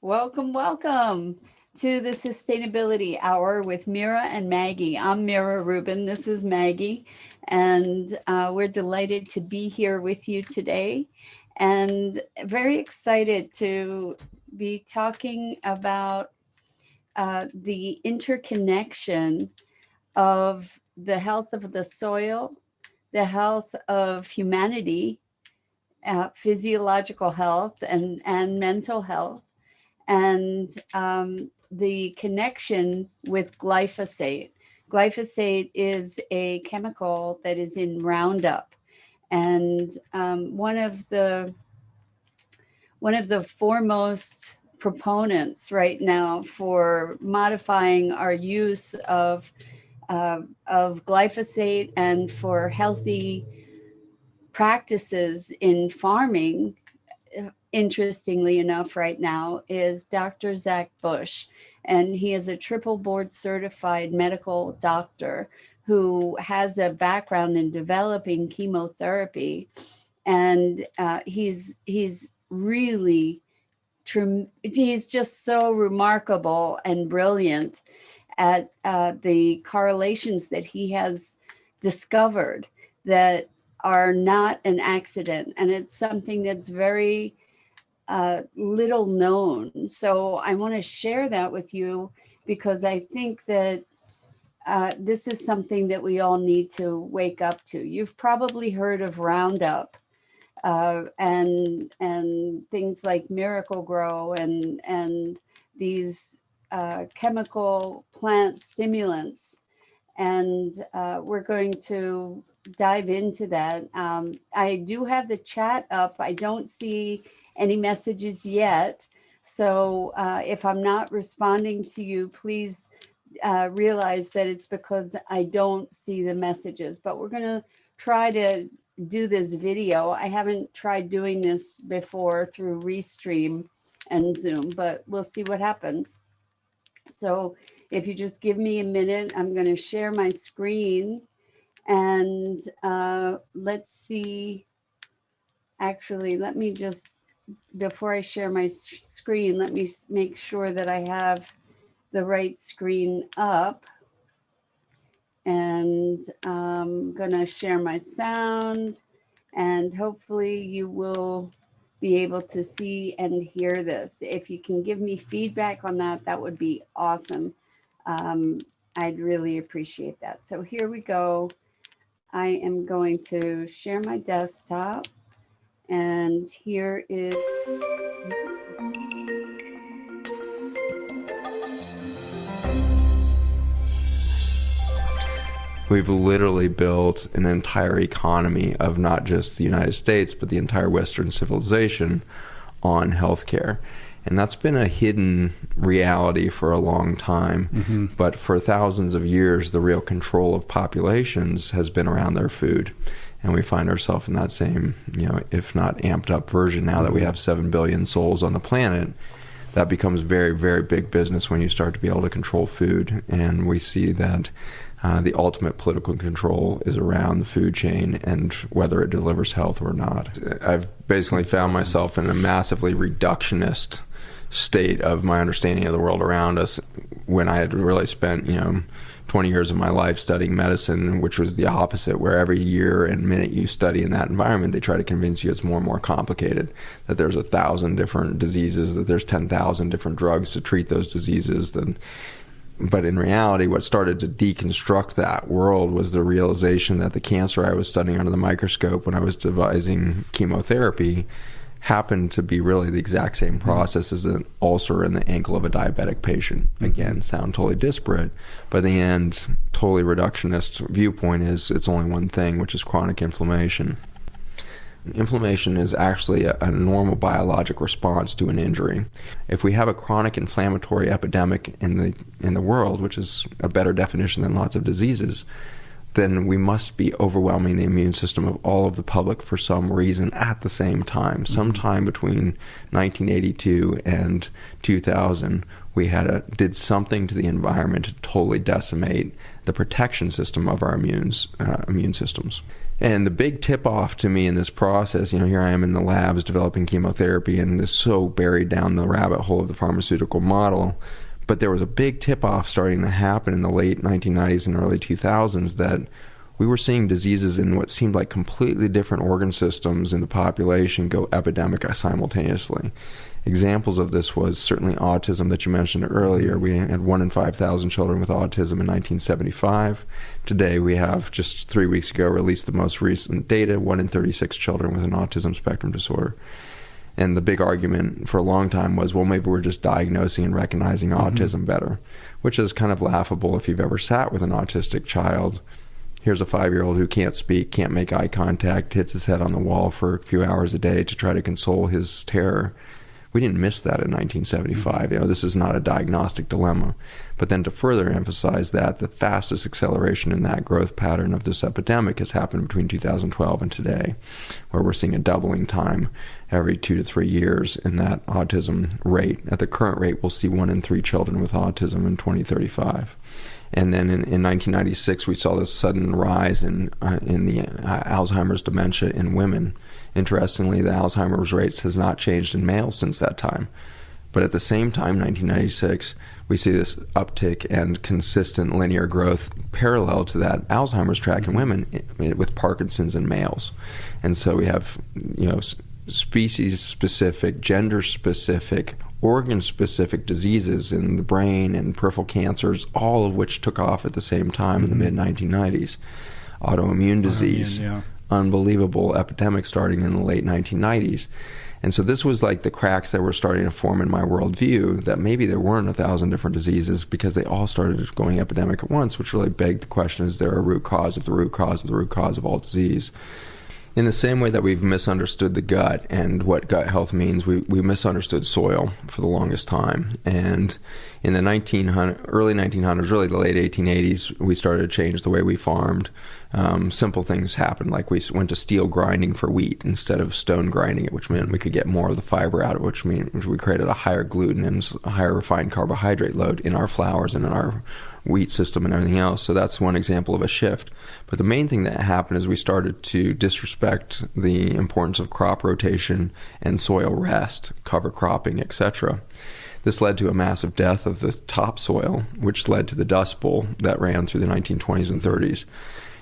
Welcome, welcome to the Sustainability Hour with Mira and Maggie. I'm Mira Rubin. This is Maggie, and we're delighted to be here with you today, and very excited to be talking about the interconnection of the health of the soil, the health of humanity, physiological health, and mental health, and the connection with glyphosate. Glyphosate is a chemical that is in Roundup, and one of the foremost proponents right now for modifying our use of glyphosate and for healthy practices in farming, interestingly enough, right now, is Dr. Zach Bush. And he is a triple board certified medical doctor who has a background in developing chemotherapy. And he's really, he's just so remarkable and brilliant at the correlations that he has discovered that are not an accident. And it's something that's very little known. So I want to share that with you because I think that this is something that we all need to wake up to. You've probably heard of Roundup and things like Miracle Grow and these chemical plant stimulants. And we're going to dive into that. I do have the chat up. I don't see any messages yet. So if I'm not responding to you, please realize that it's because I don't see the messages. But we're going to try to do this video. I haven't tried doing this before through Restream and Zoom, but we'll see what happens. So if you just give me a minute, I'm going to share my screen and let's see. Actually, let me just, before I share my screen, let me make sure that I have the right screen up. And I'm going to share my sound, and hopefully you will be able to see and hear this. If you can give me feedback on that, that would be awesome. I'd really appreciate that. So here we go. I am going to share my desktop, and here is... We've literally built an entire economy of not just the United States, but the entire Western civilization on healthcare. And that's been a hidden reality for a long time. Mm-hmm. But for thousands of years, the real control of populations has been around their food. And we find ourselves in that same, if not amped up version now that we have 7 billion souls on the planet. That becomes very, very big business when you start to be able to control food. And we see that the ultimate political control is around the food chain and whether it delivers health or not. I've basically found myself in a massively reductionist state of my understanding of the world around us when I had really spent, 20 years of my life studying medicine, which was the opposite, where every year and minute you study in that environment, they try to convince you it's more and more complicated, that there's 1,000 different diseases, that there's 10,000 different drugs to treat those diseases. But in reality, what started to deconstruct that world was the realization that the cancer I was studying under the microscope when I was devising chemotherapy happened to be really the exact same process as an ulcer in the ankle of a diabetic patient. Again, sound totally disparate, but in the end, totally reductionist viewpoint is it's only one thing, which is chronic inflammation. Inflammation is actually a normal biologic response to an injury. If we have a chronic inflammatory epidemic in the world, which is a better definition than lots of diseases, then we must be overwhelming the immune system of all of the public for some reason at the same time. Sometime between 1982 and 2000, we did something to the environment to totally decimate the protection system of our immune systems. And the big tip-off to me in this process, here I am in the labs developing chemotherapy and is so buried down the rabbit hole of the pharmaceutical model. But there was a big tip-off starting to happen in the late 1990s and early 2000s that we were seeing diseases in what seemed like completely different organ systems in the population go epidemic simultaneously. Examples of this was certainly autism that you mentioned earlier. We had 1 in 5,000 children with autism in 1975. Today we have, just 3 weeks ago, released the most recent data, 1 in 36 children with an autism spectrum disorder. And the big argument for a long time was, well, maybe we're just diagnosing and recognizing autism better, which is kind of laughable if you've ever sat with an autistic child. Here's a 5-year-old who can't speak, can't make eye contact, hits his head on the wall for a few hours a day to try to console his terror. We didn't miss that in 1975. This is not a diagnostic dilemma. But then to further emphasize that, the fastest acceleration in that growth pattern of this epidemic has happened between 2012 and today, where we're seeing a doubling time every 2 to 3 years in that autism rate. At the current rate, we'll see 1 in 3 children with autism in 2035. And then in 1996, we saw this sudden rise in the Alzheimer's dementia in women. Interestingly, the Alzheimer's rates has not changed in males since that time. But at the same time, 1996, we see this uptick and consistent linear growth parallel to that Alzheimer's track in women with Parkinson's in males. And so we have, species-specific, gender-specific, organ-specific diseases in the brain and peripheral cancers, all of which took off at the same time in the mid-1990s. Autoimmune disease, unbelievable epidemic starting in the late 1990s. And so this was like the cracks that were starting to form in my worldview, that maybe there weren't 1,000 different diseases because they all started going epidemic at once, which really begged the question, is there a root cause of the root cause of the root cause of all disease? In the same way that we've misunderstood the gut and what gut health means, we misunderstood soil for the longest time. And in the early 1900s, really the late 1880s, we started to change the way we farmed. Simple things happened, like we went to steel grinding for wheat instead of stone grinding it, which meant we could get more of the fiber out of it, which means we created a higher gluten and a higher refined carbohydrate load in our flours and in our wheat system and everything else. So that's one example of a shift. But the main thing that happened is we started to disrespect the importance of crop rotation and soil rest, cover cropping, etc. This led to a massive death of the topsoil, which led to the Dust Bowl that ran through the 1920s and 30s.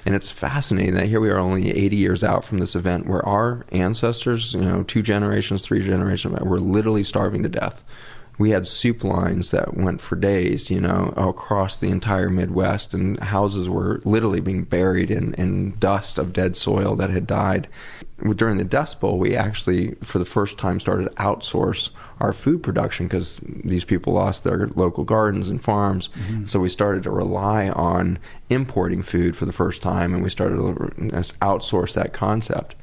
And it's fascinating that here we are only 80 years out from this event where our ancestors, 2 generations, 3 generations, were literally starving to death. We had soup lines that went for days, across the entire Midwest, and houses were literally being buried in dust of dead soil that had died. During the Dust Bowl, we actually, for the first time, started to outsource our food production because these people lost their local gardens and farms. So we started to rely on importing food for the first time, and we started to outsource that concept.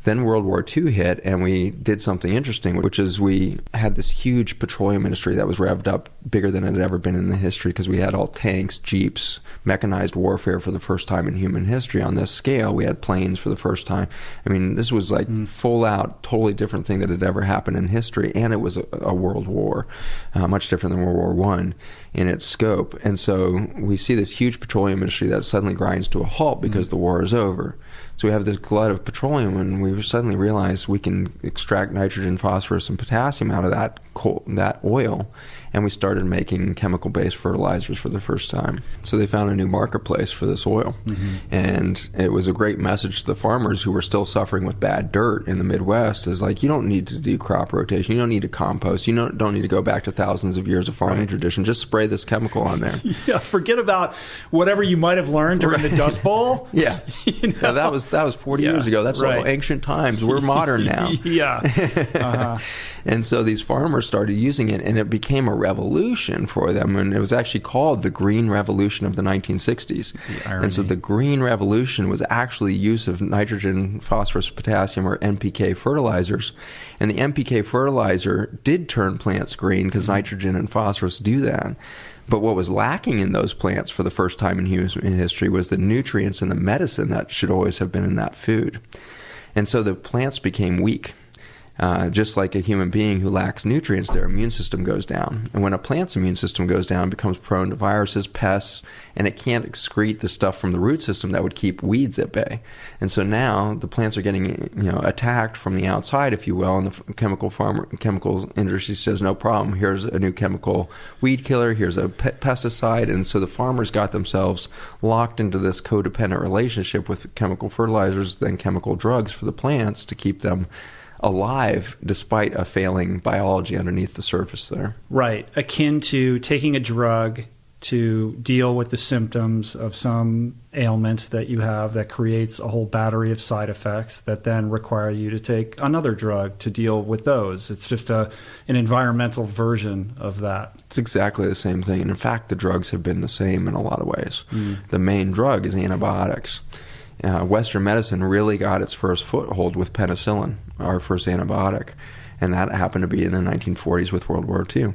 Then World War II hit, and we did something interesting, which is we had this huge petroleum industry that was revved up bigger than it had ever been in the history, because we had all tanks, jeeps, mechanized warfare for the first time in human history on this scale. We had planes for the first time. I mean, this was like full out, totally different thing that had ever happened in history, and it was a world war, much different than World War I in its scope. And so we see this huge petroleum industry that suddenly grinds to a halt because the war is over. So we have this glut of petroleum, and we suddenly realize we can extract nitrogen, phosphorus, and potassium out of that oil, and we started making chemical-based fertilizers for the first time. So they found a new marketplace for this oil, and it was a great message to the farmers who were still suffering with bad dirt in the Midwest. Is like, you don't need to do crop rotation, you don't need to compost, you don't need to go back to thousands of years of farming tradition. Just spray this chemical on there. Forget about whatever you might have learned during the Dust Bowl. Yeah, that was 40 years ago. That's all ancient times. We're modern now. And so these farmers started using it, and it became a revolution for them. And it was actually called the Green Revolution of the 1960s. And so the Green Revolution was actually use of nitrogen, phosphorus, potassium, or NPK fertilizers. And the NPK fertilizer did turn plants green because nitrogen and phosphorus do that. But what was lacking in those plants for the first time in human history was the nutrients and the medicine that should always have been in that food. And so the plants became weak. Just like a human being who lacks nutrients, their immune system goes down. And when a plant's immune system goes down, it becomes prone to viruses, pests, and it can't excrete the stuff from the root system that would keep weeds at bay. And so now the plants are getting, attacked from the outside, if you will, and the chemical industry says, no problem, here's a new chemical weed killer, here's a pesticide. And so the farmers got themselves locked into this codependent relationship with chemical fertilizers, then chemical drugs for the plants to keep them alive despite a failing biology underneath the surface there. Right. Akin to taking a drug to deal with the symptoms of some ailment that you have that creates a whole battery of side effects that then require you to take another drug to deal with those. It's just an environmental version of that. It's exactly the same thing. And in fact, the drugs have been the same in a lot of ways. The main drug is antibiotics. Western medicine really got its first foothold with penicillin, our first antibiotic, and that happened to be in the 1940s with World War II.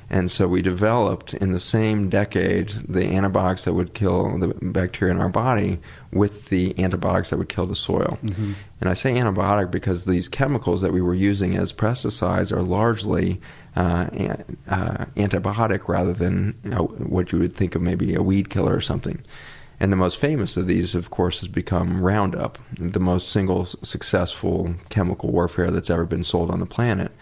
And so we developed in the same decade the antibiotics that would kill the bacteria in our body with the antibiotics that would kill the soil. And I say antibiotic because these chemicals that we were using as pesticides are largely antibiotic rather than what you would think of maybe a weed killer or something. And the most famous of these, of course, has become Roundup, the most single successful chemical warfare that's ever been sold on the planet.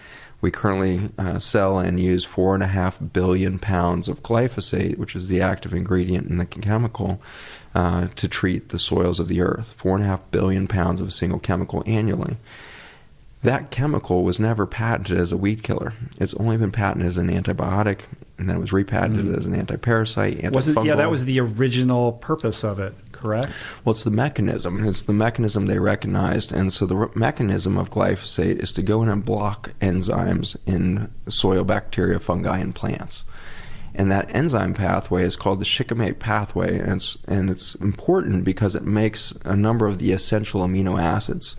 We currently sell and use 4.5 billion pounds of glyphosate, which is the active ingredient in the chemical, to treat the soils of the earth. 4.5 billion pounds of a single chemical annually. That chemical was never patented as a weed killer. It's only been patented as an antibiotic, and then it was repatented as an antiparasite, antifungal. That was the original purpose of it, correct? Well, it's the mechanism. It's the mechanism they recognized. And so the mechanism of glyphosate is to go in and block enzymes in soil bacteria, fungi, and plants. And that enzyme pathway is called the shikimate pathway, and it's important because it makes a number of the essential amino acids.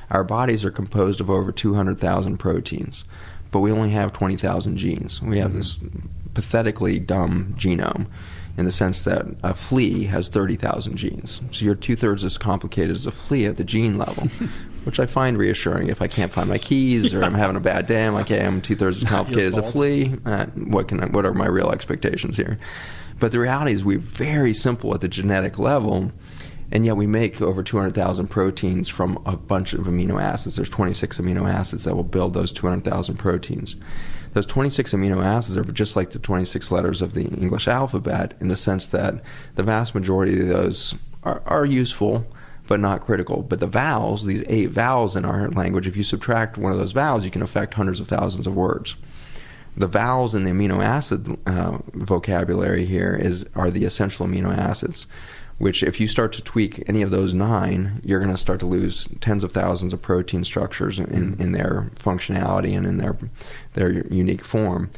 Our bodies are composed of over 200,000 proteins, but we only have 20,000 genes. We have this pathetically dumb genome in the sense that a flea has 30,000 genes. So you're two-thirds as complicated as a flea at the gene level, which I find reassuring. If I can't find my keys or I'm having a bad day, I'm like, hey, I'm two-thirds as complicated as a flea. What are my real expectations here? But the reality is we're very simple at the genetic level, and yet we make over 200,000 proteins from a bunch of amino acids. There's 26 amino acids that will build those 200,000 proteins. Those 26 amino acids are just like the 26 letters of the English alphabet in the sense that the vast majority of those are useful but not critical. But the vowels, these 8 vowels in our language, if you subtract one of those vowels, you can affect hundreds of thousands of words. The vowels in the amino acid vocabulary here are the essential amino acids, which if you start to tweak any of those 9, you're going to start to lose tens of thousands of protein structures in their functionality and in their unique form.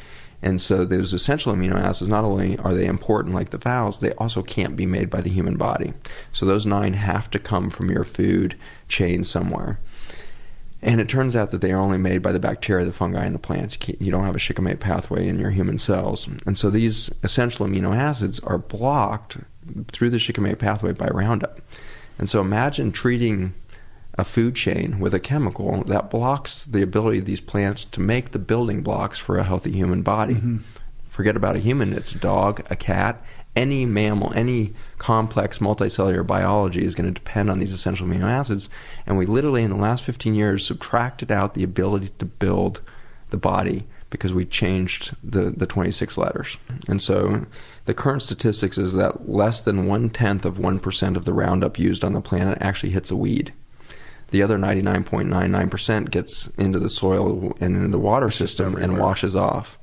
And so those essential amino acids, not only are they important like the vowels, they also can't be made by the human body. So those 9 have to come from your food chain somewhere. And it turns out that they are only made by the bacteria, the fungi, and the plants. You don't have a shikimate pathway in your human cells. And so these essential amino acids are blocked through the shikimate pathway by Roundup. And so imagine treating a food chain with a chemical that blocks the ability of these plants to make the building blocks for a healthy human body. Forget about a human, it's a dog, a cat, any mammal, any complex multicellular biology is going to depend on these essential amino acids. And we literally, in the last 15 years, subtracted out the ability to build the body because we changed the 26 letters. And so the current statistics is that less than 1/10% of the Roundup used on the planet actually hits a weed. The other 99.99% gets into the soil and into the water system and washes off.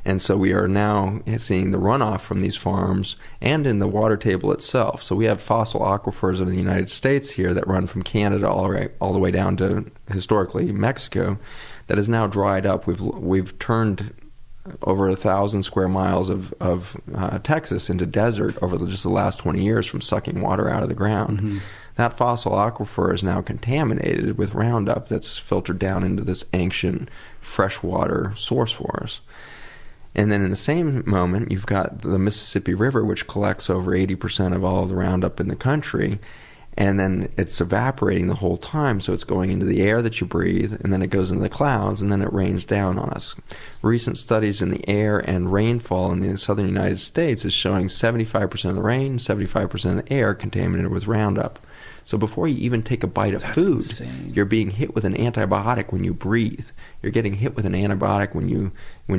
And so we are now seeing the runoff from these farms and in the water table itself. So we have fossil aquifers in the United States here that run from Canada all the way down to, historically, Mexico, that is now dried up. We've turned over 1,000 square miles of Texas into desert over just the last 20 years from sucking water out of the ground. Mm-hmm. That fossil aquifer is now contaminated with Roundup that's filtered down into this ancient freshwater source for us. And then in the same moment, you've got the Mississippi River, which collects over 80% of all of the Roundup in the country. And then it's evaporating the whole time, so it's going into the air that you breathe, and then it goes into the clouds, and then it rains down on us. Recent studies in the air and rainfall in the southern United States is showing 75% of the rain, 75% of the air contaminated with Roundup. So before you even take a bite of food, insane. You're being hit with an antibiotic when you breathe. You're getting hit with an antibiotic when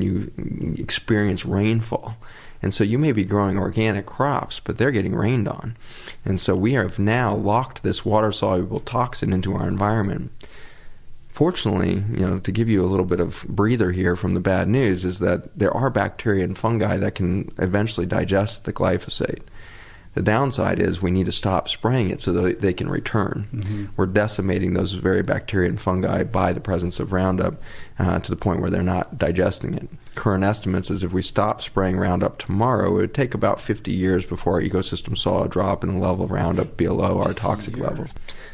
you experience rainfall. And so you may be growing organic crops, but they're getting rained on. And so we have now locked this water-soluble toxin into our environment. Fortunately, to give you a little bit of breather here from the bad news, is that there are bacteria and fungi that can eventually digest the glyphosate. The downside is we need to stop spraying it so that they can return. Mm-hmm. We're decimating those very bacteria and fungi by the presence of Roundup to the point where they're not digesting it. Current estimates is if we stop spraying Roundup tomorrow, it would take about 50 years before our ecosystem saw a drop in the level of Roundup below our toxic level.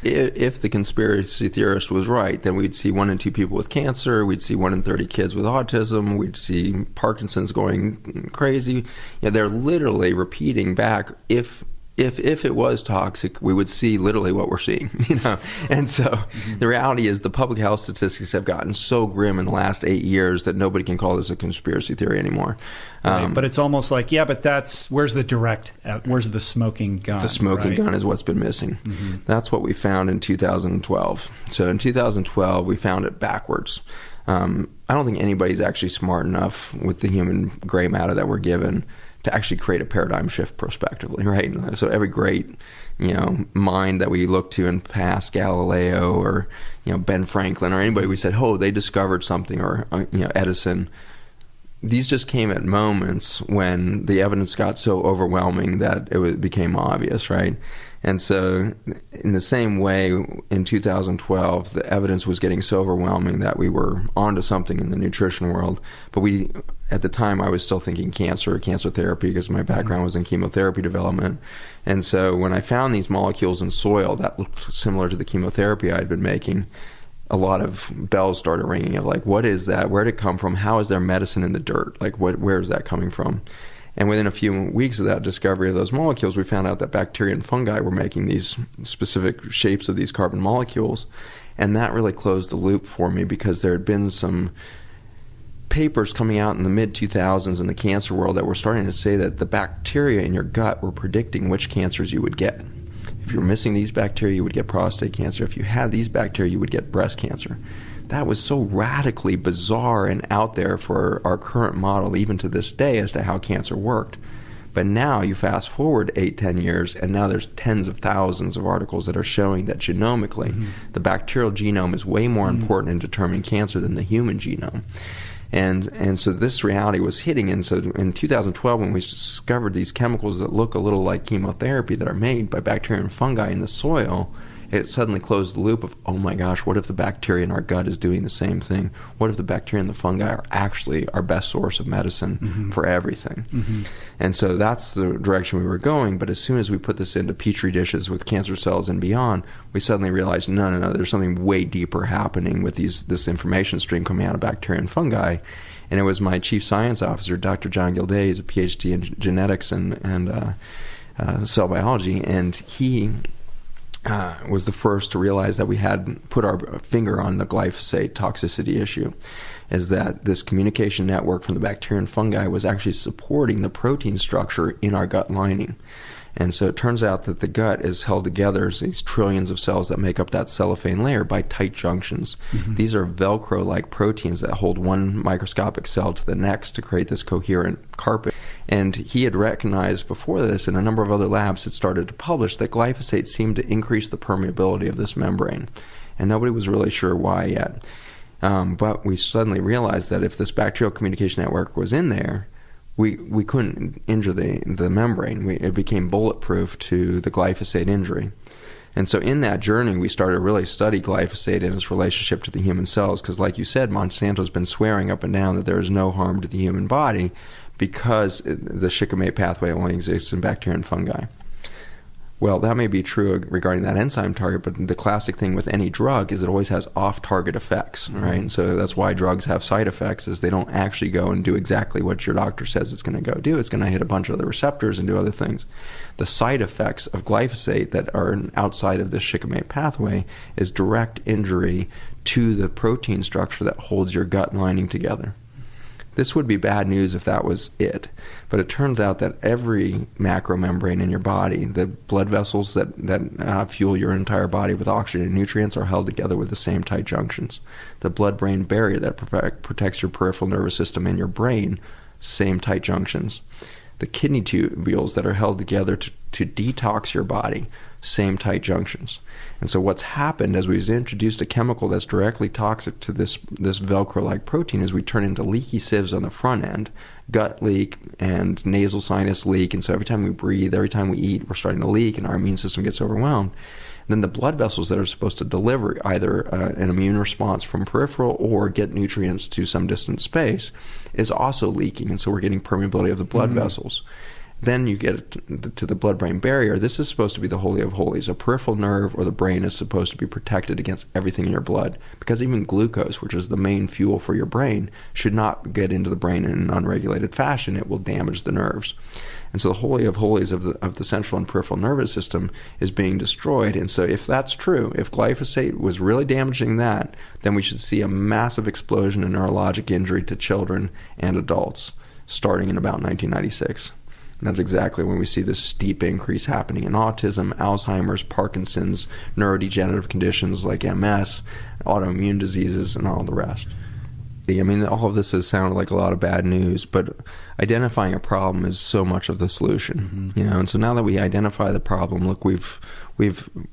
If the conspiracy theorist was right, then we'd see 1 in 2 people with cancer, we'd see 1 in 30 kids with autism, we'd see Parkinson's going crazy. They're literally repeating back, if it was toxic, we would see literally what we're seeing, And so the reality is the public health statistics have gotten so grim in the last 8 years that nobody can call this a conspiracy theory anymore. Right, but it's almost like, but where's the smoking gun? The smoking gun is what's been missing. Mm-hmm. That's what we found in 2012. So in 2012, we found it backwards. I don't think anybody's actually smart enough with the human gray matter that we're given to actually create a paradigm shift prospectively, right? So every great, mind that we look to in past, Galileo or, Ben Franklin or anybody, we said, they discovered something, or, Edison. These just came at moments when the evidence got so overwhelming that it became obvious, right? And so in the same way, in 2012, the evidence was getting so overwhelming that we were onto something in the nutrition world. But at the time, I was still thinking cancer therapy, because my background was in chemotherapy development. And so when I found these molecules in soil that looked similar to the chemotherapy I'd been making, a lot of bells started ringing of like, what is that? Where did it come from? How is there medicine in the dirt? Like, where is that coming from? And within a few weeks of that discovery of those molecules, we found out that bacteria and fungi were making these specific shapes of these carbon molecules. And that really closed the loop for me, because there had been some papers coming out in the mid-2000s in the cancer world that were starting to say that the bacteria in your gut were predicting which cancers you would get. If you were missing these bacteria, you would get prostate cancer. If you had these bacteria, you would get breast cancer. That was so radically bizarre and out there for our current model, even to this day, as to how cancer worked. But now you fast forward 8-10 years, and now there's tens of thousands of articles that are showing that genomically, the bacterial genome is way more important in determining cancer than the human genome. And so this reality was hitting. And so in 2012, when we discovered these chemicals that look a little like chemotherapy that are made by bacteria and fungi in the soil, it suddenly closed the loop of, oh my gosh, what if the bacteria in our gut is doing the same thing? What if the bacteria and the fungi are actually our best source of medicine for everything? Mm-hmm. And so that's the direction we were going. But as soon as we put this into petri dishes with cancer cells and beyond, we suddenly realized, no, there's something way deeper happening with this information stream coming out of bacteria and fungi. And it was my chief science officer, Dr. John Gilday. He's a PhD in genetics and cell biology, and he was the first to realize that we had put our finger on the glyphosate toxicity issue, is that this communication network from the bacteria and fungi was actually supporting the protein structure in our gut lining. And so it turns out that the gut is held together, these trillions of cells that make up that cellophane layer, by tight junctions. Mm-hmm. These are Velcro-like proteins that hold one microscopic cell to the next to create this coherent carpet. And he had recognized before this, and a number of other labs had started to publish, that glyphosate seemed to increase the permeability of this membrane. And nobody was really sure why yet. But we suddenly realized that if this bacterial communication network was in there, we couldn't injure the membrane. It became bulletproof to the glyphosate injury. And so in that journey, we started to really study glyphosate and its relationship to the human cells, because like you said, Monsanto's been swearing up and down that there is no harm to the human body because the shikimate pathway only exists in bacteria and fungi. Well, that may be true regarding that enzyme target, but the classic thing with any drug is it always has off-target effects, right? And so that's why drugs have side effects, is they don't actually go and do exactly what your doctor says it's going to go do. It's going to hit a bunch of other receptors and do other things. The side effects of glyphosate that are outside of the shikimate pathway is direct injury to the protein structure that holds your gut lining together. This would be bad news if that was it. But it turns out that every macromembrane in your body, the blood vessels that fuel your entire body with oxygen and nutrients, are held together with the same tight junctions. The blood-brain barrier that protects your peripheral nervous system and your brain, same tight junctions. The kidney tubules that are held together to detox your body, same tight junctions. And so what's happened as we've introduced a chemical that's directly toxic to this Velcro-like protein is we turn into leaky sieves on the front end, gut leak and nasal sinus leak. And so every time we breathe, every time we eat, we're starting to leak and our immune system gets overwhelmed. Then the blood vessels that are supposed to deliver either an immune response from peripheral or get nutrients to some distant space is also leaking. And so we're getting permeability of the blood vessels. Then you get to the blood-brain barrier. This is supposed to be the holy of holies. A peripheral nerve or the brain is supposed to be protected against everything in your blood, because even glucose, which is the main fuel for your brain, should not get into the brain in an unregulated fashion. It will damage the nerves. And so the holy of holies of the central and peripheral nervous system is being destroyed. And so if that's true, if glyphosate was really damaging that, then we should see a massive explosion in neurologic injury to children and adults starting in about 1996. And that's exactly when we see this steep increase happening in autism, Alzheimer's, Parkinson's, neurodegenerative conditions like MS, autoimmune diseases, and all the rest. I mean, all of this has sounded like a lot of bad news, but identifying a problem is so much of the solution, you know. And so now that we identify the problem, look, we've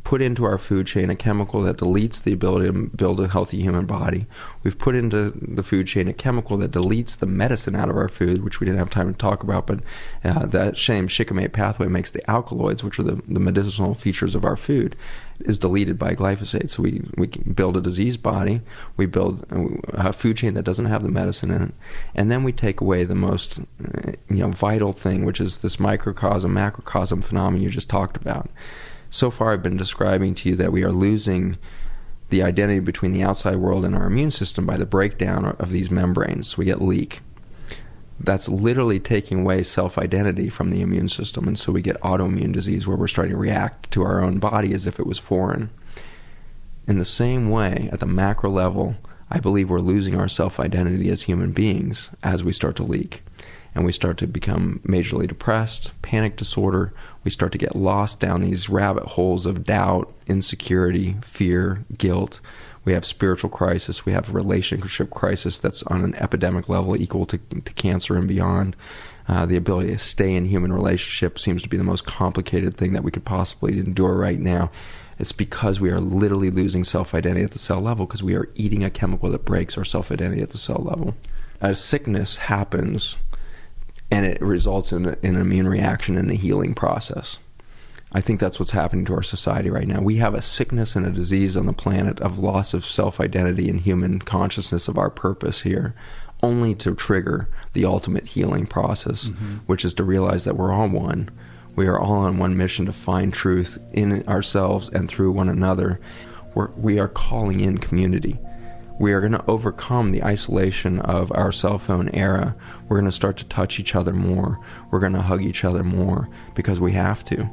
put into our food chain a chemical that deletes the ability to build a healthy human body. We've put into the food chain a chemical that deletes the medicine out of our food, which we didn't have time to talk about, but that same shikimate pathway makes the alkaloids, which are the medicinal features of our food, is deleted by glyphosate. So we build a diseased body, we build a food chain that doesn't have the medicine in it, and then we take away the most vital thing, which is this microcosm, macrocosm phenomenon you just talked about. So far I've been describing to you that we are losing the identity between the outside world and our immune system by the breakdown of these membranes. We get leak. That's literally taking away self-identity from the immune system, and so we get autoimmune disease where we're starting to react to our own body as if it was foreign. In the same way, at the macro level, I believe we're losing our self-identity as human beings as we start to leak. And we start to become majorly depressed, panic disorder. We start to get lost down these rabbit holes of doubt, insecurity, fear, guilt. We have spiritual crisis. We have relationship crisis that's on an epidemic level equal to cancer and beyond. The ability to stay in human relationships seems to be the most complicated thing that we could possibly endure right now. It's because we are literally losing self-identity at the cell level, because we are eating a chemical that breaks our self-identity at the cell level. As sickness happens, and it results in an immune reaction and a healing process. I think that's what's happening to our society right now. We have a sickness and a disease on the planet of loss of self-identity and human consciousness of our purpose here, only to trigger the ultimate healing process, which is to realize that we're all one. We are all on one mission to find truth in ourselves and through one another. We are calling in community. We are going to overcome the isolation of our cell phone era. We're going to start to touch each other more. We're going to hug each other more because we have to.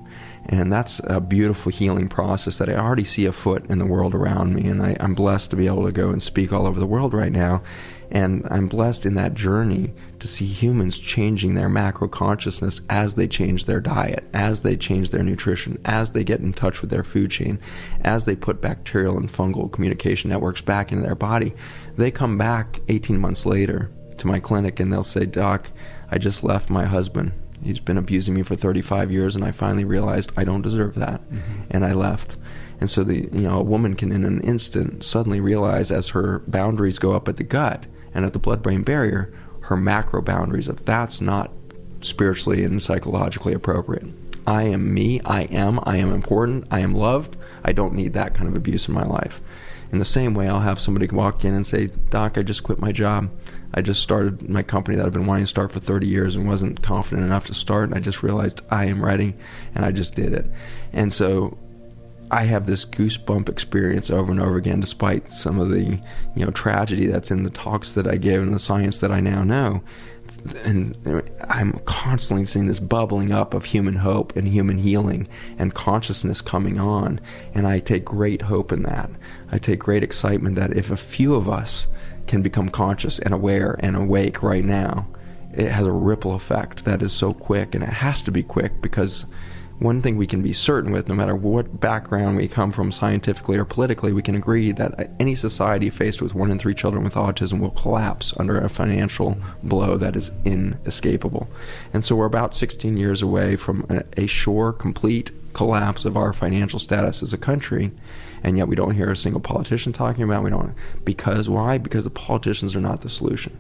And that's a beautiful healing process that I already see afoot in the world around me. And I'm blessed to be able to go and speak all over the world right now. And I'm blessed in that journey to see humans changing their macro consciousness as they change their diet, as they change their nutrition, as they get in touch with their food chain, as they put bacterial and fungal communication networks back into their body. They come back 18 months later to my clinic and they'll say, "Doc, I just left my husband. He's been abusing me for 35 years and I finally realized I don't deserve that." And I left. And so a woman can in an instant suddenly realize, as her boundaries go up at the gut and at the blood-brain barrier, her macro boundaries of that's not spiritually and psychologically appropriate. I am me, I am important, I am loved, I don't need that kind of abuse in my life. In the same way, I'll have somebody walk in and say, Doc, I just quit my job. I just started my company that I've been wanting to start for 30 years and wasn't confident enough to start, and I just realized I am ready, and I just did it. And so I have this goosebump experience over and over again, despite some of the tragedy that's in the talks that I give and the science that I now know. And I'm constantly seeing this bubbling up of human hope and human healing and consciousness coming on, and I take great hope in that. I take great excitement that if a few of us can become conscious and aware and awake right now, it has a ripple effect that is so quick, and it has to be quick, because one thing we can be certain with, no matter what background we come from scientifically or politically, we can agree that any society faced with 1 in 3 children with autism will collapse under a financial blow that is inescapable. And so we're about 16 years away from a sure, complete collapse of our financial status as a country, and yet we don't hear a single politician talking about it. Because why? Because the politicians are not the solution.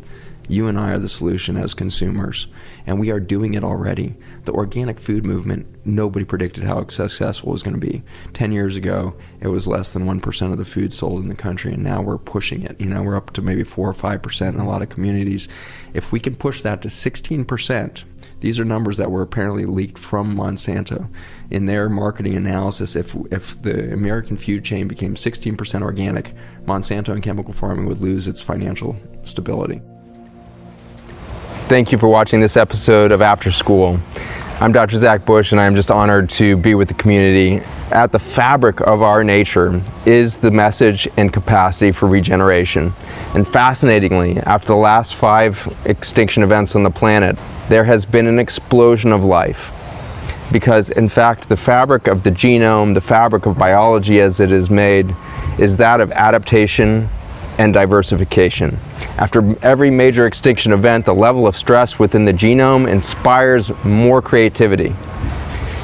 You and I are the solution as consumers, and we are doing it already. The organic food movement, nobody predicted how successful it was going to be. 10 years ago, it was less than 1% of the food sold in the country, and now we're pushing it. We're up to maybe 4 or 5% in a lot of communities. If we can push that to 16%, these are numbers that were apparently leaked from Monsanto. In their marketing analysis, if the American food chain became 16% organic, Monsanto and chemical farming would lose its financial stability. Thank you for watching this episode of After School. I'm Dr. Zach Bush, and I'm just honored to be with the community. At the fabric of our nature is the message and capacity for regeneration. And fascinatingly, after the last 5 extinction events on the planet, there has been an explosion of life. Because in fact, the fabric of the genome, the fabric of biology as it is made, is that of adaptation and diversification. After every major extinction event, the level of stress within the genome inspires more creativity.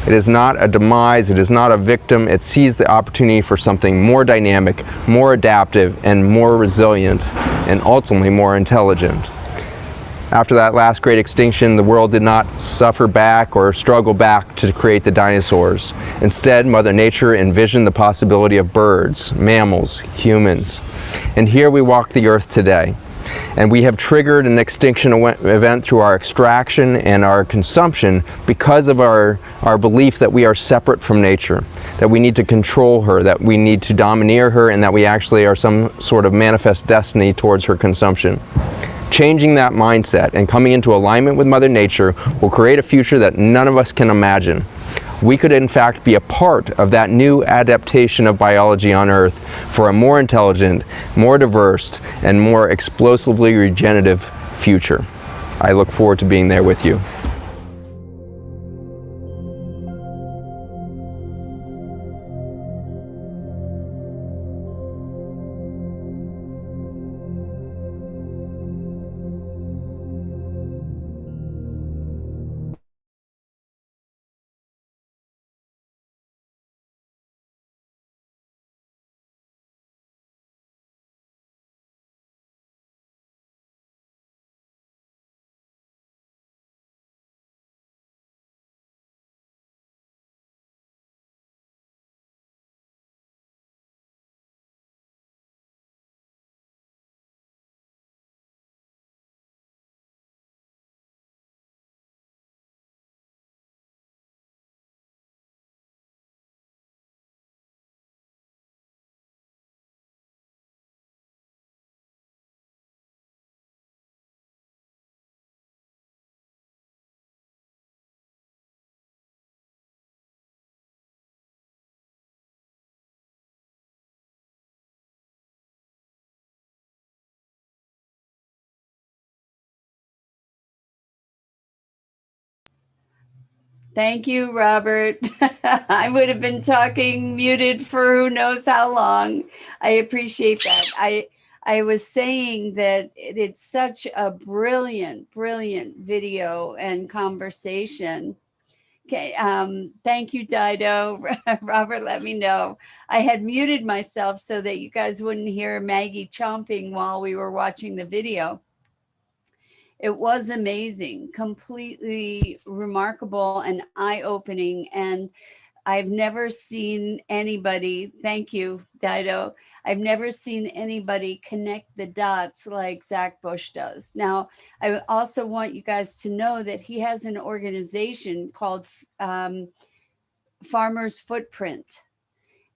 It is not a demise, it is not a victim, it sees the opportunity for something more dynamic, more adaptive, and more resilient, and ultimately more intelligent. After that last great extinction, the world did not suffer back or struggle back to create the dinosaurs. Instead, Mother Nature envisioned the possibility of birds, mammals, humans. And here we walk the earth today. And we have triggered an extinction event through our extraction and our consumption because of our belief that we are separate from nature, that we need to control her, that we need to domineer her, and that we actually are some sort of manifest destiny towards her consumption. Changing that mindset and coming into alignment with Mother Nature will create a future that none of us can imagine. We could in fact be a part of that new adaptation of biology on Earth for a more intelligent, more diverse, and more explosively regenerative future. I look forward to being there with you. Thank you, Robert. I would have been talking muted for who knows how long. I appreciate that. I was saying that it's such a brilliant, brilliant video and conversation. Okay, thank you, Dido. Robert, let me know. I had muted myself so that you guys wouldn't hear Maggie chomping while we were watching the video. It was amazing, completely remarkable and eye-opening. And I've never seen anybody, thank you, Dido. I've never seen anybody connect the dots like Zach Bush does. Now, I also want you guys to know that he has an organization called Farmer's Footprint.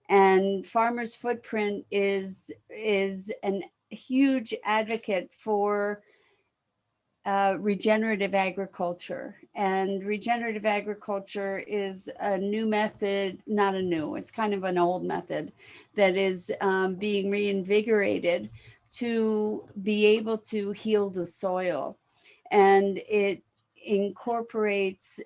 And Farmer's Footprint is an huge advocate for regenerative agriculture. And regenerative agriculture is a new method, not a new, it's kind of an old method that is being reinvigorated to be able to heal the soil. And it incorporates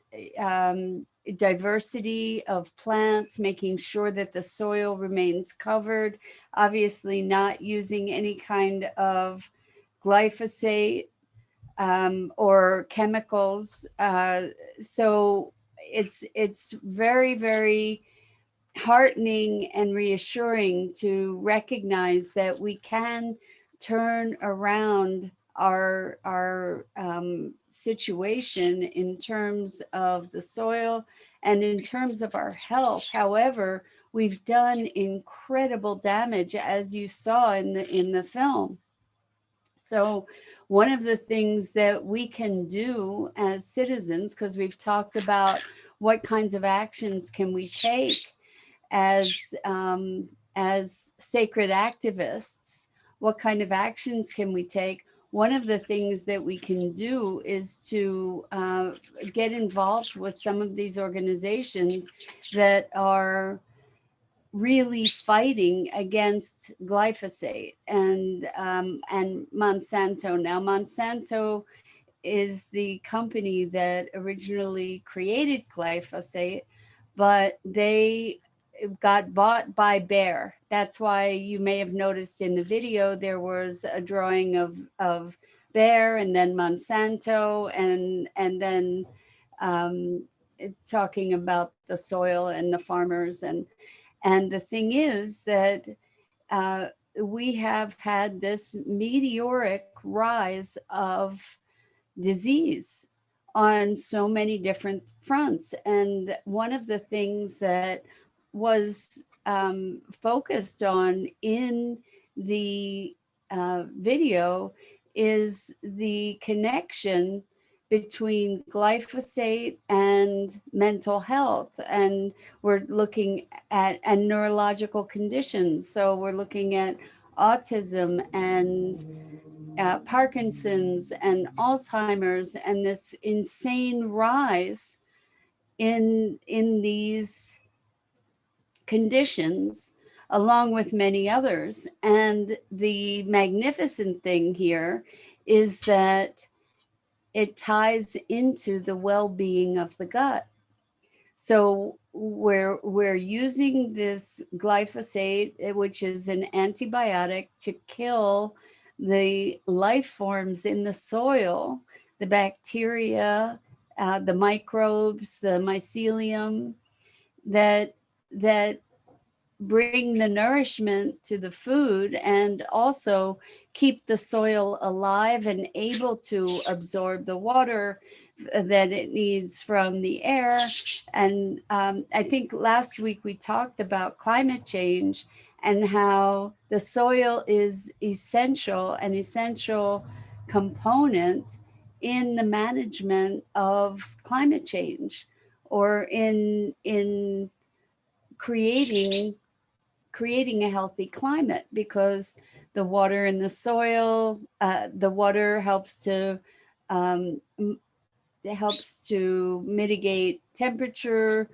diversity of plants, making sure that the soil remains covered, obviously not using any kind of glyphosate or chemicals. So it's very, very heartening and reassuring to recognize that we can turn around our situation in terms of the soil and in terms of our health. However, we've done incredible damage, as you saw in the film. So one of the things that we can do as citizens, because we've talked about what kinds of actions can we take as sacred activists, what kind of actions can we take? One of the things that we can do is to get involved with some of these organizations that are really fighting against glyphosate and Monsanto. Now, Monsanto is the company that originally created glyphosate, but they got bought by Bayer. That's why you may have noticed in the video there was a drawing of Bayer and then Monsanto and then talking about the soil and the farmers. And the thing is that we have had this meteoric rise of disease on so many different fronts. And one of the things that was focused on in the video is the connection between glyphosate and mental health. And we're looking at and neurological conditions. So we're looking at autism and Parkinson's and Alzheimer's, and this insane rise in these conditions, along with many others. And the magnificent thing here is that it ties into the well-being of the gut. So we're using this glyphosate, which is an antibiotic, to kill the life forms in the soil, the bacteria, the microbes, the mycelium that bring the nourishment to the food and also keep the soil alive and able to absorb the water that it needs from the air. And I think last week we talked about climate change and how the soil is an essential component in the management of climate change, or in creating a healthy climate, because the water in the soil, the water helps to mitigate temperature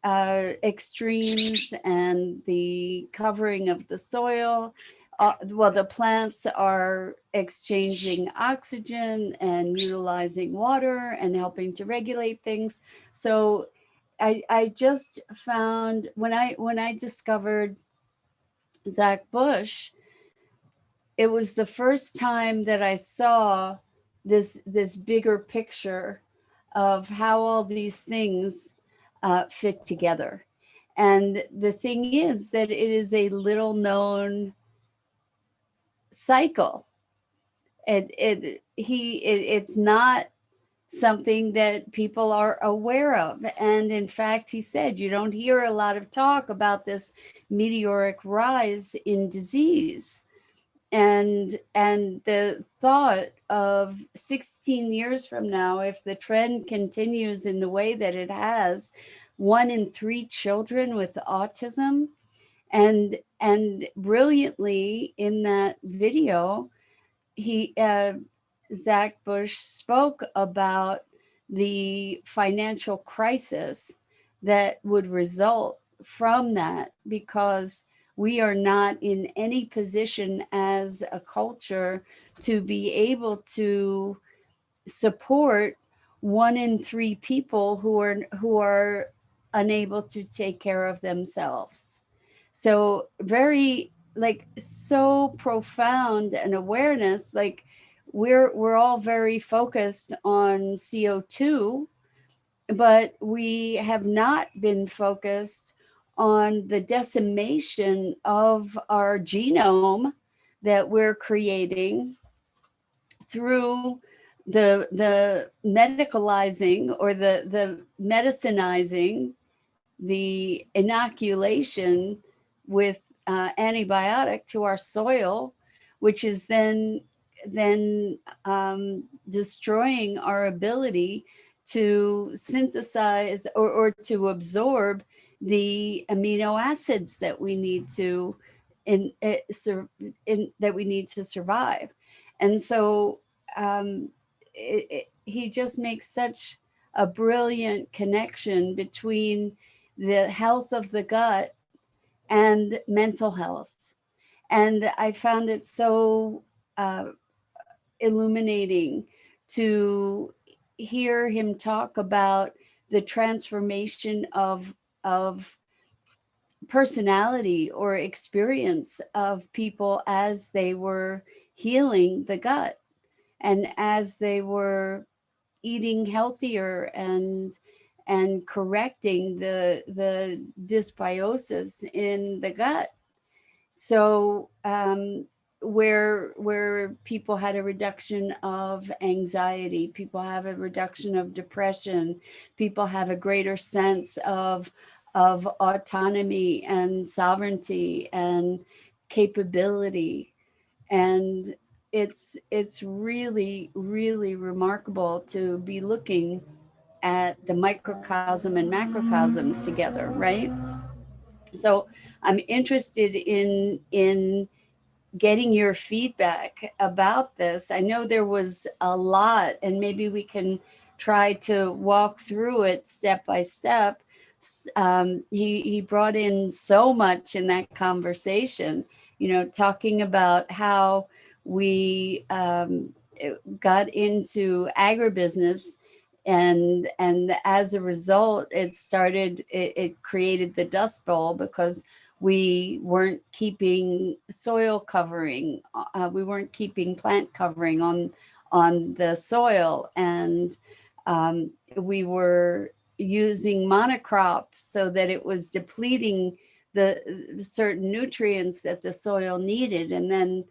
extremes and the covering of the soil. Well, the plants are exchanging oxygen and utilizing water and helping to regulate things. So I just found, when I discovered Zach Bush, it was the first time that I saw this bigger picture of how all these things fit together. And the thing is that it is a little known cycle. It's not something that people are aware of. And in fact, he said, you don't hear a lot of talk about this meteoric rise in disease. And the thought of 16 years from now, if the trend continues in the way that it has, 1 in 3 children with autism. And brilliantly in that video, he Zach Bush spoke about the financial crisis that would result from that, because we are not in any position as a culture to be able to support 1 in 3 people who are unable to take care of themselves. So very, like, so profound an awareness, like we're all very focused on CO2, but we have not been focused on the decimation of our genome that we're creating through the medicalizing, or the medicinizing, the inoculation with antibiotic to our soil, which is then destroying our ability to synthesize, or to absorb the amino acids that we need to that we need to survive. And so he just makes such a brilliant connection between the health of the gut and mental health. And I found it so illuminating to hear him talk about the transformation of personality or experience of people as they were healing the gut, and as they were eating healthier and correcting the dysbiosis in the gut. So where people had a reduction of anxiety, people have a reduction of depression, people have a greater sense of autonomy and sovereignty and capability. And it's really, really remarkable to be looking at the microcosm and macrocosm together, right? So I'm interested in getting your feedback about this. I know there was a lot, and maybe we can try to walk through it step by step. He brought in so much in that conversation, talking about how we got into agribusiness, and as a result, it created the Dust Bowl, because we weren't keeping soil covering, we weren't keeping plant covering on the soil, and we were using monocrops so that it was depleting the certain nutrients that the soil needed. And then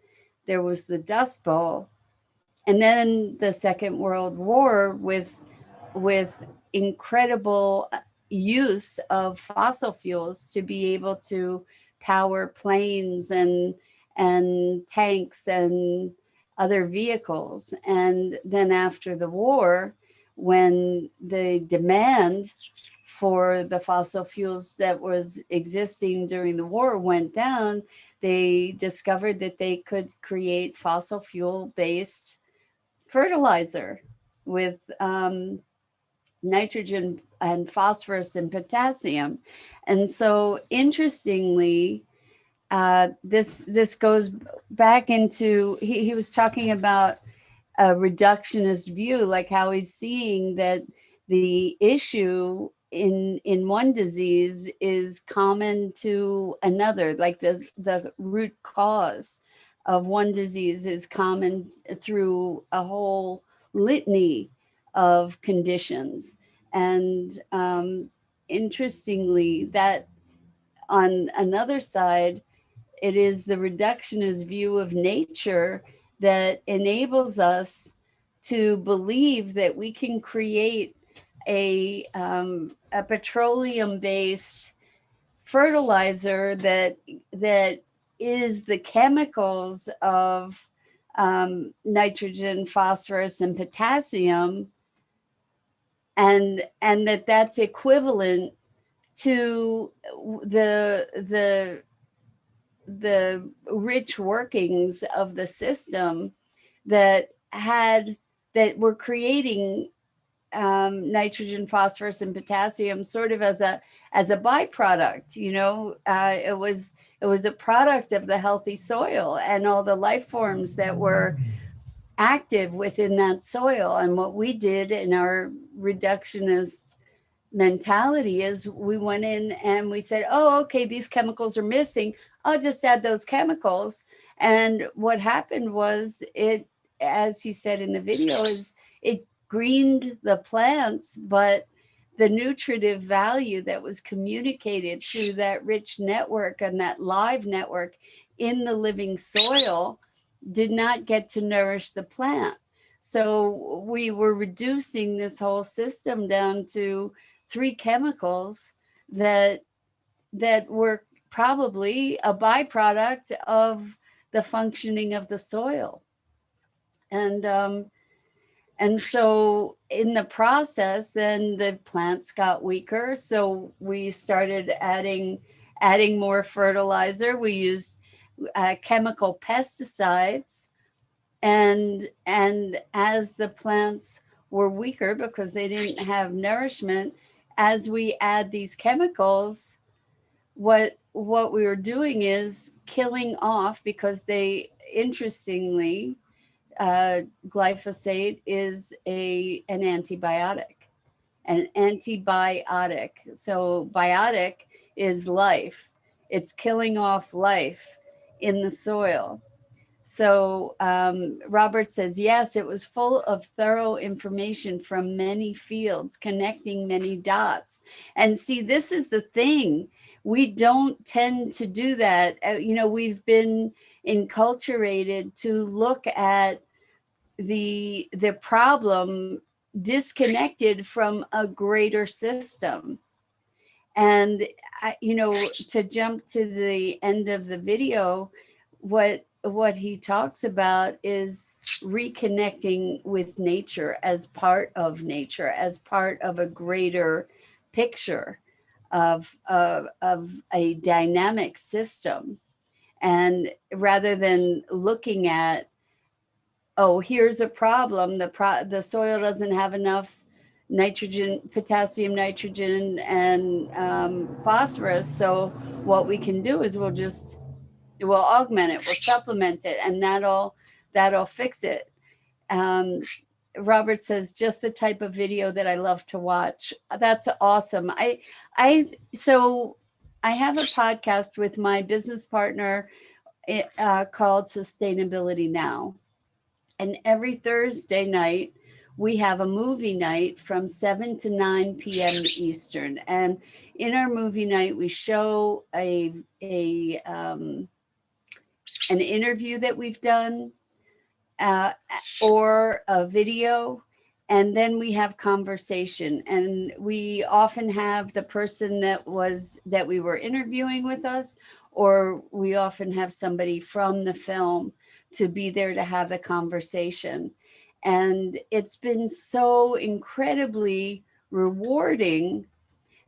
there was the Dust Bowl, and then the Second World War with incredible use of fossil fuels to be able to power planes and tanks and other vehicles. And then after the war, when the demand for the fossil fuels that was existing during the war went down, they discovered that they could create fossil fuel based fertilizer with nitrogen and phosphorus and potassium. And so interestingly, this goes back into, he was talking about a reductionist view, like how he's seeing that the issue in one disease is common to another, like the root cause of one disease is common through a whole litany of conditions. And interestingly, that on another side, it is the reductionist view of nature that enables us to believe that we can create a petroleum-based fertilizer that is the chemicals of nitrogen, phosphorus, and potassium, and that's equivalent to the rich workings of the system that were creating nitrogen, phosphorus, and potassium sort of as a byproduct. It was a product of the healthy soil and all the life forms that were active within that soil. And what we did in our reductionist mentality is we went in and we said, oh, okay, these chemicals are missing. I'll just add those chemicals. And what happened was it, as he said in the video, is it greened the plants, but the nutritive value that was communicated through that rich network and that live network in the living soil did not get to nourish the plant. So we were reducing this whole system down to 3 chemicals that were probably a byproduct of the functioning of the soil. And so in the process, then the plants got weaker. So we started adding more fertilizer. We used chemical pesticides. And as the plants were weaker because they didn't have nourishment, as we add these chemicals, what we were doing is killing off, because they, interestingly, glyphosate is an antibiotic. So biotic is life. It's killing off life in the soil. So Robert says, yes, it was full of thorough information from many fields, connecting many dots. And see, this is the thing. We don't tend to do that. We've been enculturated to look at the problem disconnected from a greater system. And to jump to the end of the video, what he talks about is reconnecting with nature as part of nature, as part of a greater picture of a dynamic system. And rather than looking at, oh, here's a problem, the soil doesn't have enough nitrogen, potassium, nitrogen, and phosphorus. So what we can do is we'll augment it, we'll supplement it, and that'll fix it. Robert says, just the type of video that I love to watch. That's awesome. So I have a podcast with my business partner called Sustainability Now. And every Thursday night, we have a movie night from 7 to 9 p.m. Eastern. And in our movie night, we show an interview that we've done or a video, and then we have conversation. And we often have the person that we were interviewing with us, or we often have somebody from the film to be there to have the conversation. And it's been so incredibly rewarding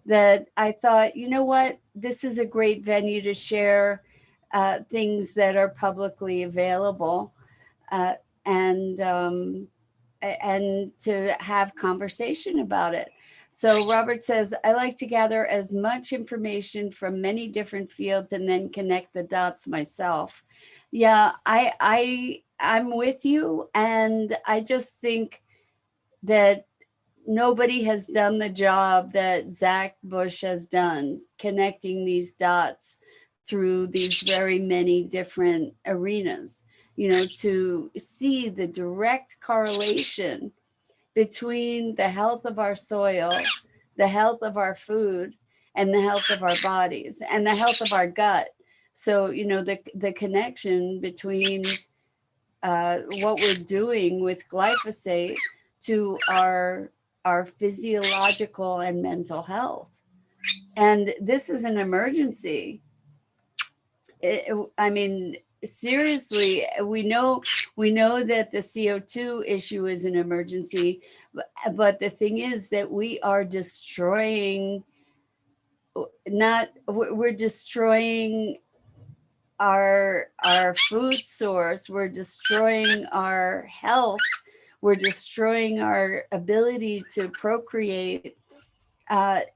that I thought, you know what, this is a great venue to share things that are publicly available and to have conversation about it. So Robert says, I like to gather as much information from many different fields and then connect the dots myself. Yeah, I'm with you. And I just think that nobody has done the job that Zach Bush has done, connecting these dots through these very many different arenas, to see the direct correlation between the health of our soil, the health of our food, and the health of our bodies, and the health of our gut. So, the connection between what we're doing with glyphosate to our physiological and mental health. And this is an emergency. I mean, seriously, we know that the CO2 issue is an emergency, but the thing is that we are destroying, we're destroying our food source, we're destroying our health, we're destroying our ability to procreate.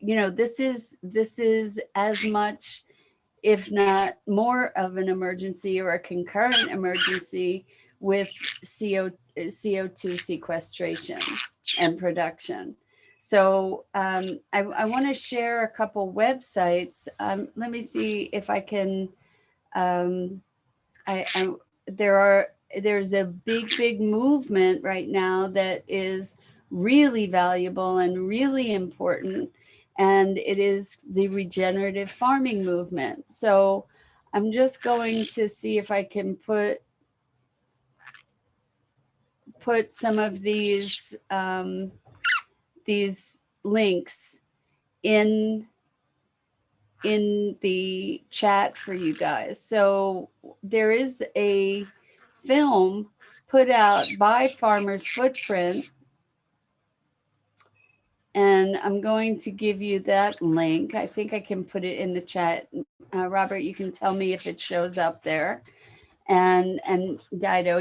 This is as much, if not more, of an emergency or a concurrent emergency with CO2 sequestration and production. So I want to share a couple websites. Let me see if I can. There's a big movement right now that is really valuable and really important, and it is the regenerative farming movement. So I'm just going to see if I can put some of these links in the chat for you guys. So there is a film put out by Farmer's Footprint, and I'm going to give you that link. I think I can put it in the chat. Robert, you can tell me if it shows up there. And Dido,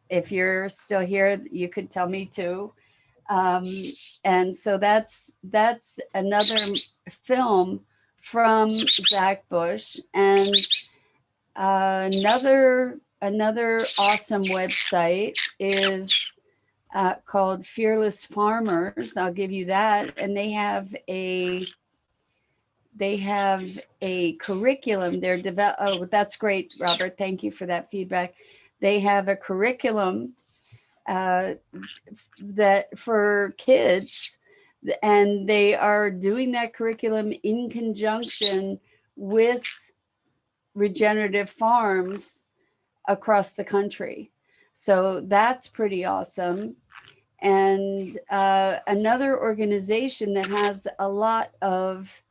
if you're still here, you could tell me too. And so that's another film from Zach Bush, and another awesome website is called Fearless Farmers. I'll give you that, and they have a curriculum. Oh, that's great, Robert. Thank you for that feedback. They have a curriculum that for kids, and they are doing that curriculum in conjunction with regenerative farms across the country. So that's pretty awesome. And another organization that has a lot of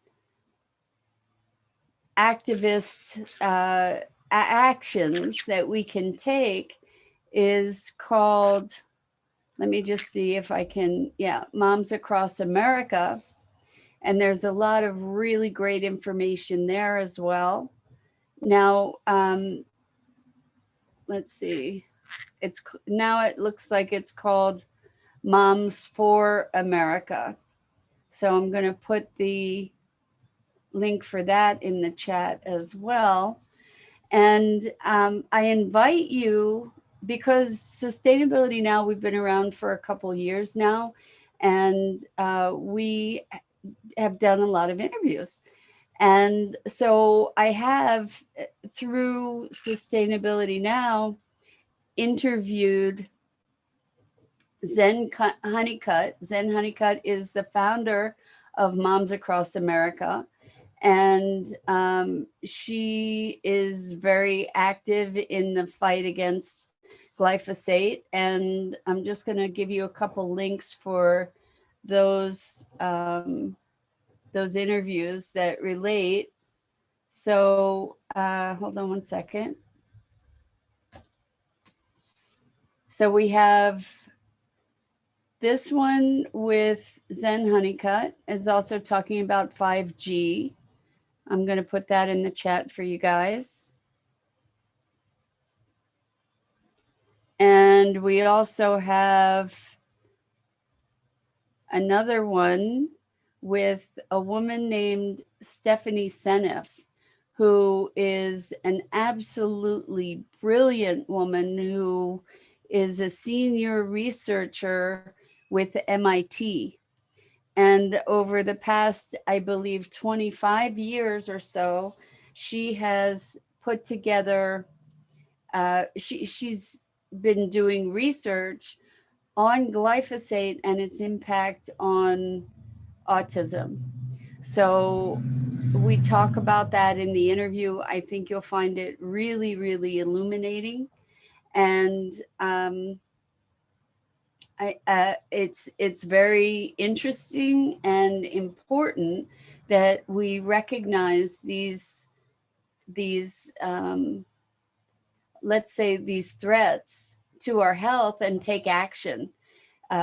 activist actions that we can take is called, let me just see if I can, Moms Across America. And there's a lot of really great information there as well. Now, let's see, it looks like it's called Moms for America. So I'm going to put the link for that in the chat as well. And I invite you, because Sustainability Now, we've been around for a couple years now, and we have done a lot of interviews. And so I have, through Sustainability Now, interviewed Zen Honeycutt. Zen Honeycutt is the founder of Moms Across America. And she is very active in the fight against glyphosate. And I'm just going to give you a couple links for those interviews that relate. So hold on one second. So we have this one with Zen Honeycutt, is also talking about 5G. I'm going to put that in the chat for you guys. And we also have another one with a woman named Stephanie Seneff, who is an absolutely brilliant woman who is a senior researcher with MIT. And over the past, I believe, 25 years or so, she has put together, she's been doing research on glyphosate and its impact on autism. So we talk about that in the interview. I think you'll find it really, really illuminating. And it's very interesting and important that we recognize these let's say these threats to our health and take action.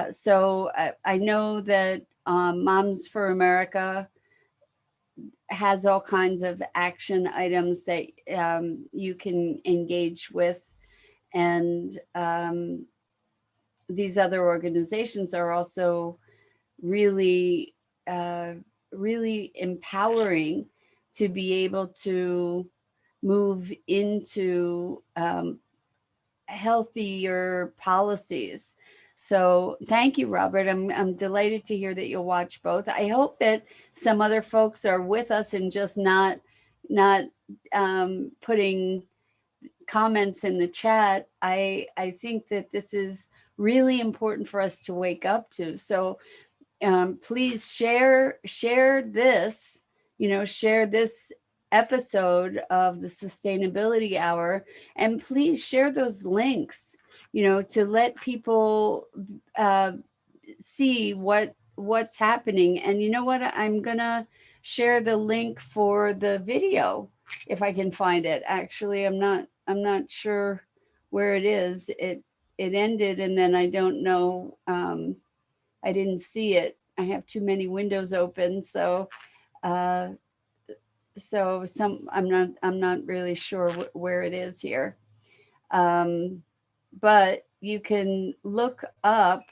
So I know that Moms for America has all kinds of action items that you can engage with, and these other organizations are also really, really empowering to be able to move into healthier policies. So thank you, Robert. I'm delighted to hear that you'll watch both. I hope that some other folks are with us and just not putting comments in the chat. I think that this is really important for us to wake up to. So please share this, share this episode of the Sustainability Hour, and please share those links, to let people see what's happening. And you know what? I'm gonna share the link for the video if I can find it. Actually, I'm not sure where it is. It ended, and then I don't know. I didn't see it. I have too many windows open, so I'm not really sure where it is here. But you can look up.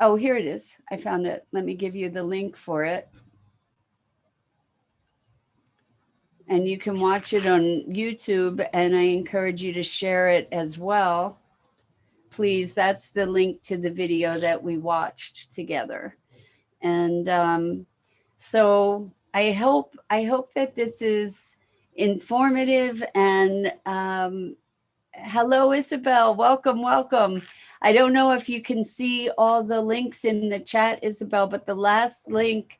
Oh, here it is. I found it. Let me give you the link for it. And you can watch it on YouTube, and I encourage you to share it as well. Please, that's the link to the video that we watched together. And so I hope that this is informative. And hello, Isabel. Welcome. I don't know if you can see all the links in the chat, Isabel, but the last link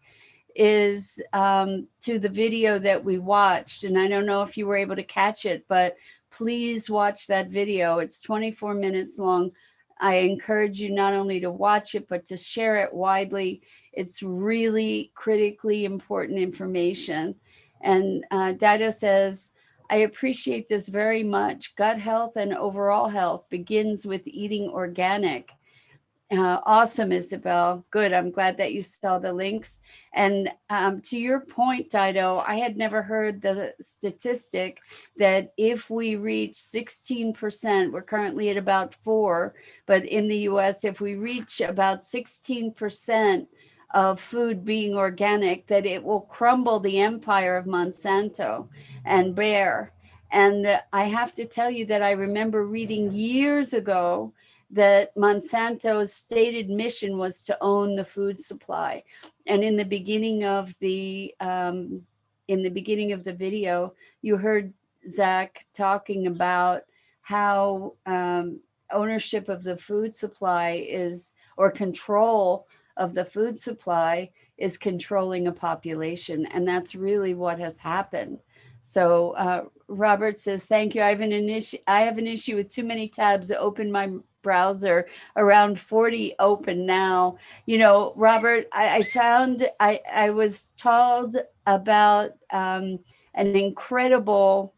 is to the video that we watched. And I don't know if you were able to catch it, but please watch that video. It's 24 minutes long. I encourage you not only to watch it, but to share it widely. It's really critically important information. And Dido says, I appreciate this very much. Gut health and overall health begins with eating organic. Awesome, Isabel. Good. I'm glad that you saw the links. And to your point, Dido, I had never heard the statistic that if we reach 16%, we're currently at about 4%, but in the US, if we reach about 16% of food being organic, that it will crumble the empire of Monsanto and Bayer. And I have to tell you that I remember reading years ago that Monsanto's stated mission was to own the food supply. And in the beginning of the video, you heard Zach talking about how ownership of the food supply is, or control of the food supply is controlling a population. And that's really what has happened. So Robert says, thank you. I have an issue with too many tabs open my browser, around 40 open now. Robert, I was told about an incredible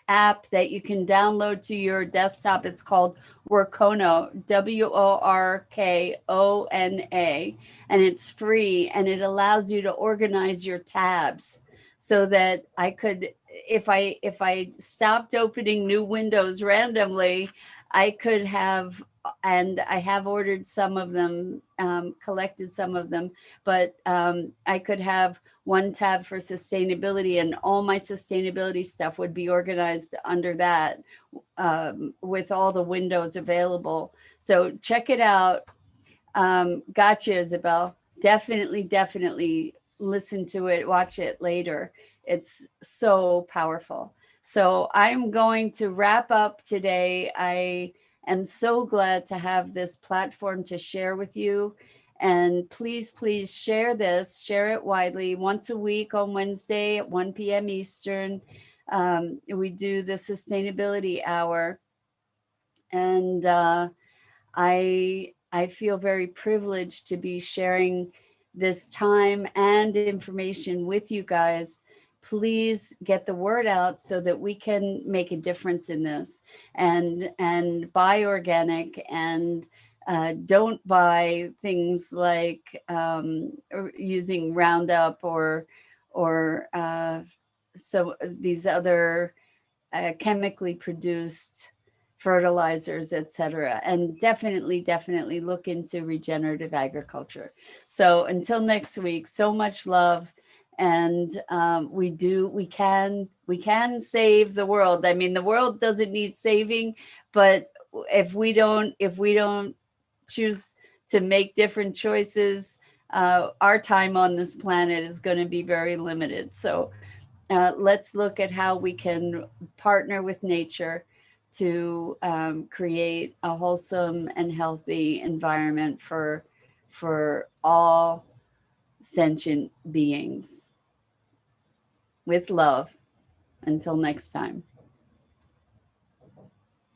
app that you can download to your desktop. It's called Workona, WORKONA, and it's free, and it allows you to organize your tabs so that I could, if I stopped opening new windows randomly, I could have, and I have ordered some of them, collected some of them, but I could have one tab for sustainability, and all my sustainability stuff would be organized under that with all the windows available. So check it out. Gotcha, Isabel. Definitely listen to it, watch it later. It's so powerful. So I'm going to wrap up today. I am so glad to have this platform to share with you. And please share this, share it widely. Once a week on Wednesday at 1 p.m. Eastern, we do the Sustainability Hour. And I feel very privileged to be sharing this time and information with you guys. Please get the word out so that we can make a difference in this, and buy organic, and don't buy things like using Roundup or so these other chemically produced fertilizers, etc. And definitely look into regenerative agriculture. So until next week, so much love. And we can save the world. I mean, the world doesn't need saving, but if we don't choose to make different choices, our time on this planet is going to be very limited. So let's look at how we can partner with nature to create a wholesome and healthy environment for all sentient beings. With love. Until next time.